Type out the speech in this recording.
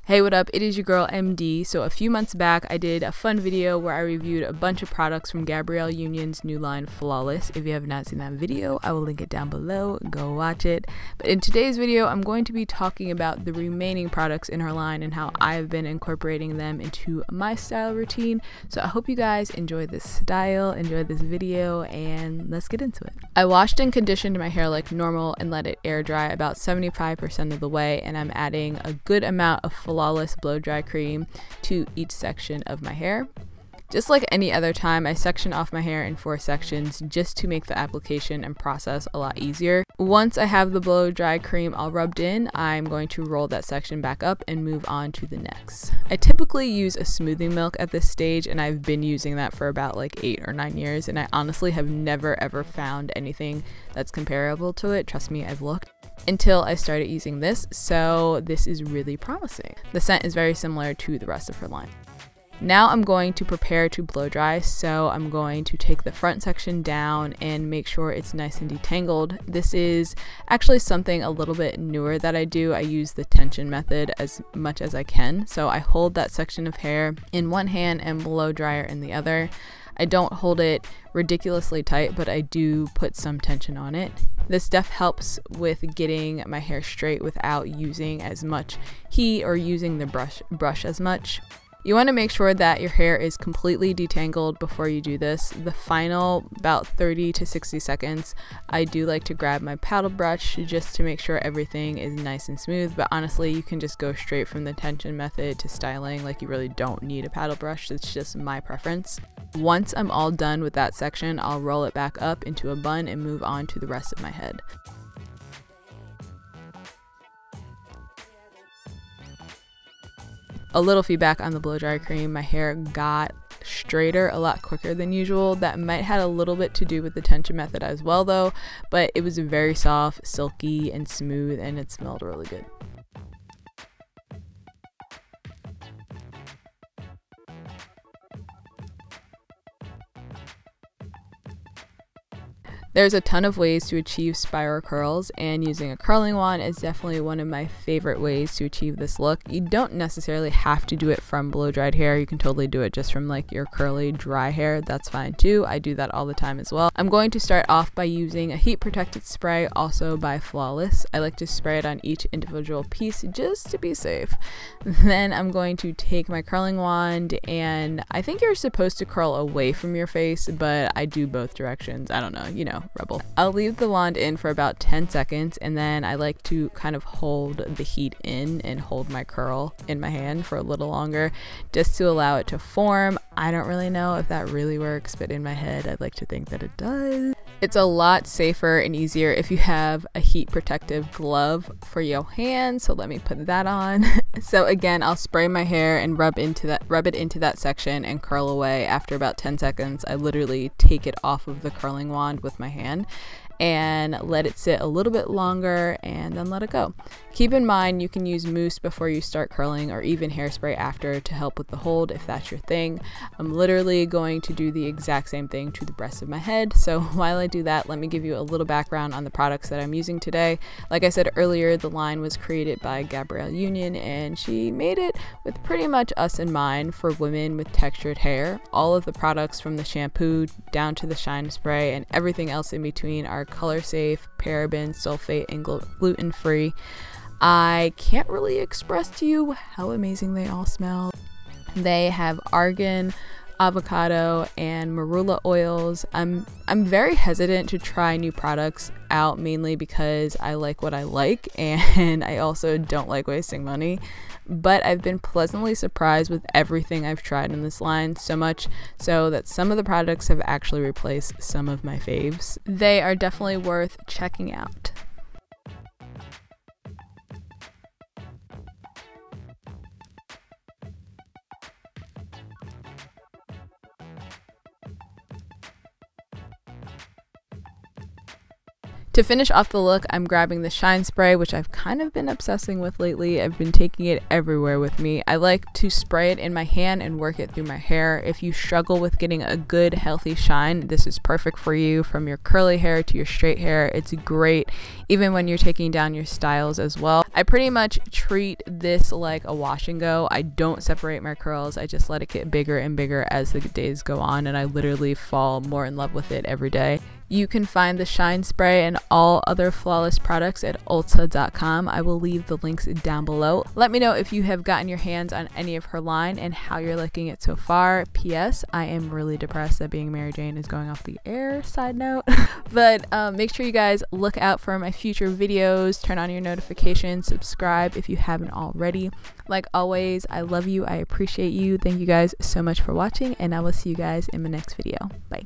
Hey, what up? It is your girl MD. So a few months back, I did a fun video where I reviewed a bunch of products from Gabrielle Union's new line Flawless. If you have not seen that video, I will link it down below. Go watch it. But in today's video, I'm going to be talking about the remaining products in her line and how I've been incorporating them into my style routine. So I hope you guys enjoy this style, enjoy this video, and let's get into it. I washed and conditioned my hair like normal and let it air dry about 75% of the way, and I'm adding a good amount of Flawless blow dry cream to each section of my hair. Just like any other time, I section off my hair in 4 sections just to make the application and process a lot easier. Once I have the blow dry cream all rubbed in, I'm going to roll that section back up and move on to the next. I typically use a smoothing milk at this stage, and I've been using that for about like 8 or 9 years, and I honestly have never ever found anything that's comparable to it. Trust me, I've looked. Until I started using this, so this is really promising. The scent is very similar to the rest of her line. Now I'm going to prepare to blow dry, so I'm going to take the front section down and make sure it's nice and detangled. This is actually something a little bit newer that I do. I use the tension method as much as I can. So I hold that section of hair in one hand and blow dryer in the other. I don't hold it ridiculously tight, but I do put some tension on it. This stuff helps with getting my hair straight without using as much heat or using the brush as much. You want to make sure that your hair is completely detangled before you do this. The final about 30 to 60 seconds, I do like to grab my paddle brush just to make sure everything is nice and smooth, but honestly you can just go straight from the tension method to styling. Like, you really don't need a paddle brush. It's just my preference. Once I'm all done with that section, I'll roll it back up into a bun and move on to the rest of my head. A little feedback on the blow dry cream, my hair got straighter a lot quicker than usual. That might have a little bit to do with the tension method as well though, but it was very soft, silky, and smooth, and it smelled really good. There's a ton of ways to achieve spiral curls, and using a curling wand is definitely one of my favorite ways to achieve this look. You don't necessarily have to do it from blow dried hair. You can totally do it just from like your curly dry hair. That's fine too. I do that all the time as well. I'm going to start off by using a heat protected spray, also by Flawless. I like to spray it on each individual piece just to be safe. Then I'm going to take my curling wand, and I think you're supposed to curl away from your face, but I do both directions. I don't know, you know, rebel. I'll leave the wand in for about 10 seconds, and then I like to kind of hold the heat in and hold my curl in my hand for a little longer just to allow it to form. I don't really know if that really works, but in my head I'd like to think that it does. It's a lot safer and easier if you have a heat protective glove for your hand, so let me put that on. So again, I'll spray my hair and rub it into that section and curl away. After about 10 seconds, I literally take it off of the curling wand with my hand and let it sit a little bit longer and then let it go. Keep in mind you can use mousse before you start curling, or even hairspray after to help with the hold if that's your thing. I'm literally going to do the exact same thing to the rest of my head. So while I do that, let me give you a little background on the products that I'm using today. Like I said earlier, the line was created by Gabrielle Union, and she made it with pretty much us in mind for women with textured hair. All of the products from the shampoo down to the shine spray and everything else in between are color safe, paraben, sulfate, and gluten free. I can't really express to you how amazing they all smell. They have argan, avocado, and marula oils. I'm very hesitant to try new products out, mainly because I like what I like, and I also don't like wasting money. But I've been pleasantly surprised with everything I've tried in this line, so much so that some of the products have actually replaced some of my faves. They are definitely worth checking out. To finish off the look, I'm grabbing the Shine Spray, which I've kind of been obsessing with lately. I've been taking it everywhere with me. I like to spray it in my hand and work it through my hair. If you struggle with getting a good, healthy shine, this is perfect for you. From your curly hair to your straight hair, it's great, even when you're taking down your styles as well. I pretty much treat this like a wash and go. I don't separate my curls. I just let it get bigger and bigger as the days go on, and I literally fall more in love with it every day. You can find the Shine Spray and all other Flawless products at Ulta.com. I will leave the links down below. Let me know if you have gotten your hands on any of her line and how you're liking it so far. P.S. I am really depressed that Being Mary Jane is going off the air, side note. But make sure you guys look out for my future videos. Turn on your notifications. Subscribe if you haven't already. Like always, I love you. I appreciate you. Thank you guys so much for watching, and I will see you guys in my next video. Bye.